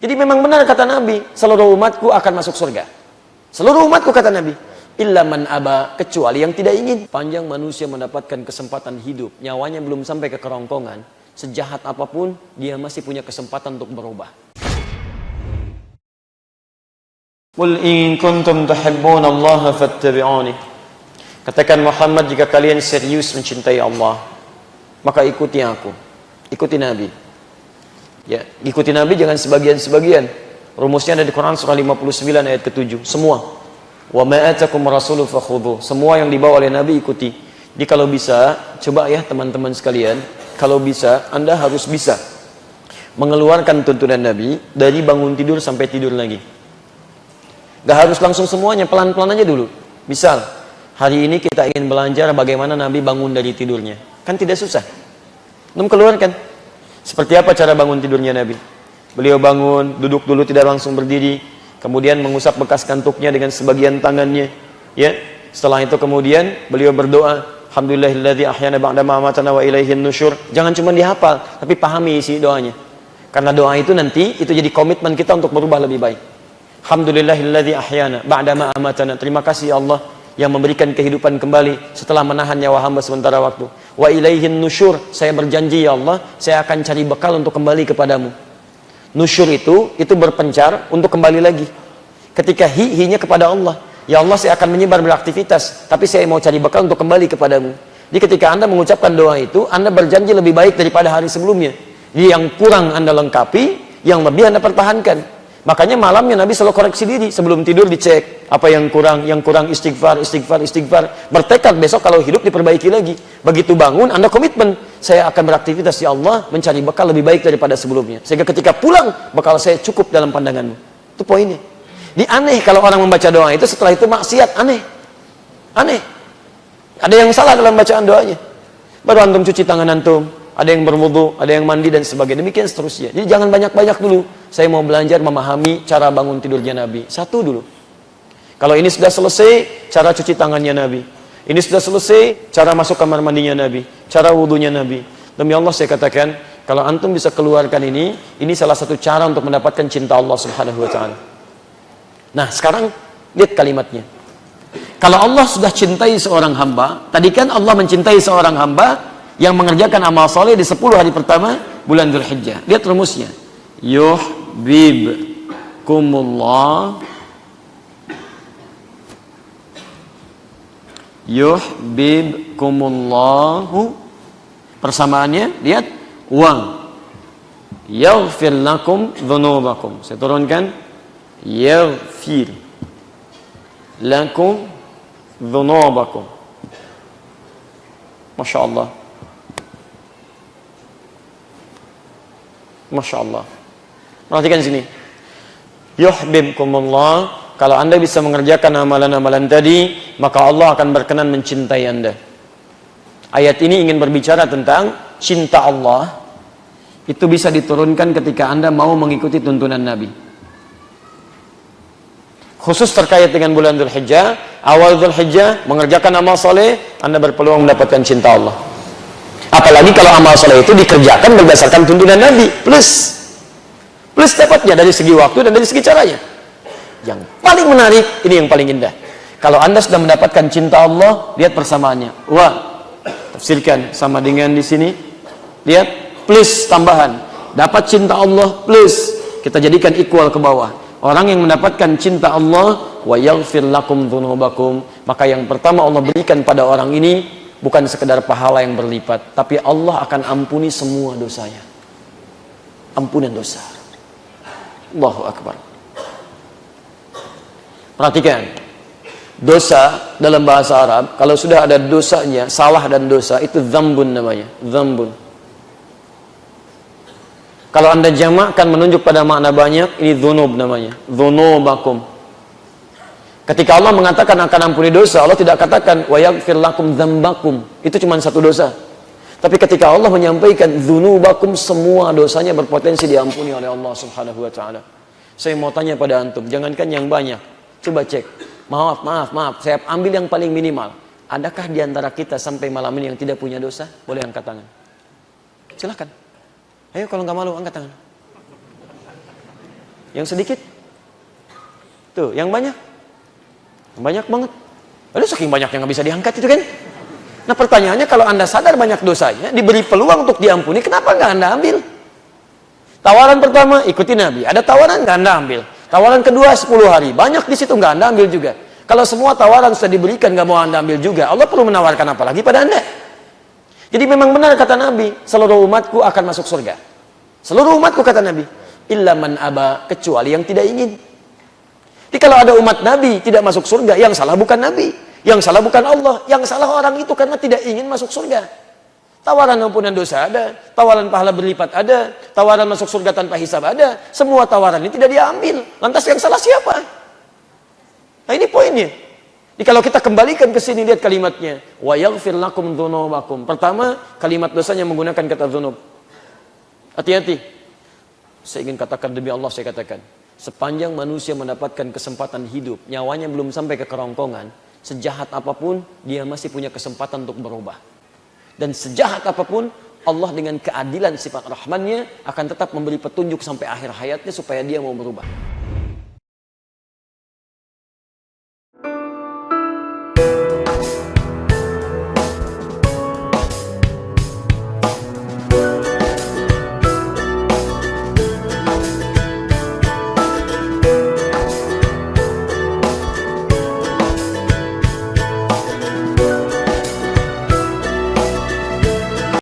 Jadi memang benar kata Nabi, seluruh umatku akan masuk surga. Seluruh umatku kata Nabi. Illa man aba, kecuali yang tidak ingin. Panjang manusia mendapatkan kesempatan hidup, nyawanya belum sampai ke kerongkongan, sejahat apapun, dia masih punya kesempatan untuk berubah. Qul in kuntum tuhibbunallaha fattabi'uni. Katakan Muhammad, jika kalian serius mencintai Allah, maka ikuti aku. Ikuti Nabi. Ya, ikuti Nabi jangan sebagian-sebagian. Rumusnya ada di Quran surah 59 ayat ke-7. Semua. Wa ma atakum rasulu fakhudhu. Semua yang dibawa oleh Nabi ikuti. Jadi kalau bisa, coba ya teman-teman sekalian, kalau bisa Anda harus bisa mengeluarkan tuntunan Nabi dari bangun tidur sampai tidur lagi. Gak harus langsung semuanya, pelan-pelan aja dulu. Misal, hari ini kita ingin belajar bagaimana Nabi bangun dari tidurnya. Kan tidak susah. Belum keluarkan. Seperti apa cara bangun tidurnya Nabi? Beliau bangun, duduk dulu tidak langsung berdiri, kemudian mengusap bekas kantuknya dengan sebagian tangannya. Ya, setelah itu kemudian beliau berdoa, Alhamdulillahilladzi ahyana ba'da ma amatana wa ilaihin nusyur. Jangan cuma dihafal, tapi pahami isi doanya. Karena doa itu nanti itu jadi komitmen kita untuk berubah lebih baik. Alhamdulillahilladzi ahyana ba'da ma amatana. Terima kasih ya Allah yang memberikan kehidupan kembali setelah menahan nyawa hamba sementara waktu. Wa ilaihin nusyur, saya berjanji ya Allah, saya akan cari bekal untuk kembali kepadamu. Nusyur itu berpencar untuk kembali lagi. Ketika hi-nya kepada Allah, ya Allah saya akan menyebar beraktivitas, tapi saya mau cari bekal untuk kembali kepadamu. Jadi ketika Anda mengucapkan doa itu, Anda berjanji lebih baik daripada hari sebelumnya. Jadi yang kurang Anda lengkapi, yang lebih Anda pertahankan. Makanya malamnya Nabi selalu koreksi diri, sebelum tidur dicek apa yang kurang istighfar. Bertekad besok kalau hidup diperbaiki lagi. Begitu bangun Anda komitmen, saya akan beraktivitas ya Allah mencari bekal lebih baik daripada sebelumnya. Sehingga ketika pulang bekal saya cukup dalam pandanganmu. Itu poinnya. Ini aneh kalau orang membaca doa itu setelah itu maksiat, aneh. Ada yang salah dalam bacaan doanya. Baru antum cuci tangan antum, ada yang berwudu, ada yang mandi dan sebagainya, demikian seterusnya. Jadi jangan banyak-banyak dulu. Saya mau belajar memahami cara bangun tidurnya Nabi. Satu dulu. Kalau ini sudah selesai, cara cuci tangannya Nabi. Ini sudah selesai, cara masuk kamar mandinya Nabi, cara wudunya Nabi. Demi Allah saya katakan, kalau antum bisa keluarkan ini salah satu cara untuk mendapatkan cinta Allah Subhanahu wa taala. Nah, sekarang lihat kalimatnya. Kalau Allah sudah cintai seorang hamba, tadi kan Allah mencintai seorang hamba yang mengerjakan amal soleh di 10 hari pertama bulan Dzulhijjah. Lihat rumusnya. Yuhibbukumullahu. Persamaannya, lihat. Wa yaghfir lakum dzunubakum. Saya turunkan. Yaghfir lakum dzunubakum. Masya Allah. Masya Allah. Perhatikan sini. Yuhibbukumullah. Kalau Anda bisa mengerjakan amalan-amalan tadi, maka Allah akan berkenan mencintai Anda. Ayat ini ingin berbicara tentang cinta Allah. Itu bisa diturunkan ketika Anda mau mengikuti tuntunan Nabi. Khusus terkait dengan bulan Dzulhijjah, awal Dzulhijjah mengerjakan amal soleh, Anda berpeluang mendapatkan cinta Allah. Apalagi kalau amal soleh itu dikerjakan berdasarkan tuntunan Nabi, plus dapatnya dari segi waktu dan dari segi caranya. Yang paling menarik, ini yang paling indah. Kalau Anda sudah mendapatkan cinta Allah, lihat persamaannya. Wah, tafsirkan sama dengan di sini. Lihat, plus tambahan. Dapat cinta Allah, plus kita jadikan equal ke bawah. Orang yang mendapatkan cinta Allah, wa yaghfir lakum dzunubakum, maka yang pertama Allah berikan pada orang ini bukan sekedar pahala yang berlipat, tapi Allah akan ampuni semua dosanya. Ampunan dosa. Allahu Akbar. Perhatikan. Dosa dalam bahasa Arab, kalau sudah ada dosanya, salah dan dosa, itu dzambun namanya. Dzambun. Kalau Anda jamakkan menunjuk pada makna banyak, ini dzunub namanya. Dzunubakum. Ketika Allah mengatakan akan ampuni dosa, Allah tidak katakan wa yaghfir lakum dzambakum. Itu cuma satu dosa. Tapi ketika Allah menyampaikan dzunubakum, semua dosanya berpotensi diampuni oleh Allah Subhanahu wa taala. Saya mau tanya pada antum, jangankan yang banyak. Coba cek. Maaf, saya ambil yang paling minimal. Adakah di antara kita sampai malam ini yang tidak punya dosa? Boleh angkat tangan. Silakan. Ayo kalau nggak malu angkat tangan. Yang sedikit? Tuh, yang banyak? Banyak banget. Lalu saking banyaknya nggak bisa diangkat itu kan? Nah pertanyaannya, kalau Anda sadar banyak dosanya, diberi peluang untuk diampuni, kenapa nggak Anda ambil? Tawaran pertama, ikuti Nabi. Ada tawaran nggak Anda ambil? Tawaran kedua, 10 hari. Banyak di situ nggak Anda ambil juga. Kalau semua tawaran sudah diberikan nggak mau Anda ambil juga, Allah perlu menawarkan apa lagi pada Anda? Jadi memang benar kata Nabi, seluruh umatku akan masuk surga. Seluruh umatku kata Nabi, illa man aba, kecuali yang tidak ingin. Jadi kalau ada umat Nabi tidak masuk surga, yang salah bukan Nabi. Yang salah bukan Allah, yang salah orang itu karena tidak ingin masuk surga. Tawaran ampunan dosa ada, tawaran pahala berlipat ada, tawaran masuk surga tanpa hisab ada. Semua tawaran ini tidak diambil. Lantas yang salah siapa? Nah ini poinnya. Jadi kalau kita kembalikan ke sini, lihat kalimatnya. Wa yaghfir lakum dzunubakum. Pertama, kalimat dosanya menggunakan kata dzunub. Hati-hati. Saya ingin katakan demi Allah, saya katakan. Sepanjang manusia mendapatkan kesempatan hidup, nyawanya belum sampai ke kerongkongan, sejahat apapun, dia masih punya kesempatan untuk berubah. Dan sejahat apapun, Allah dengan keadilan sifat rahmannya akan tetap memberi petunjuk sampai akhir hayatnya supaya dia mau berubah.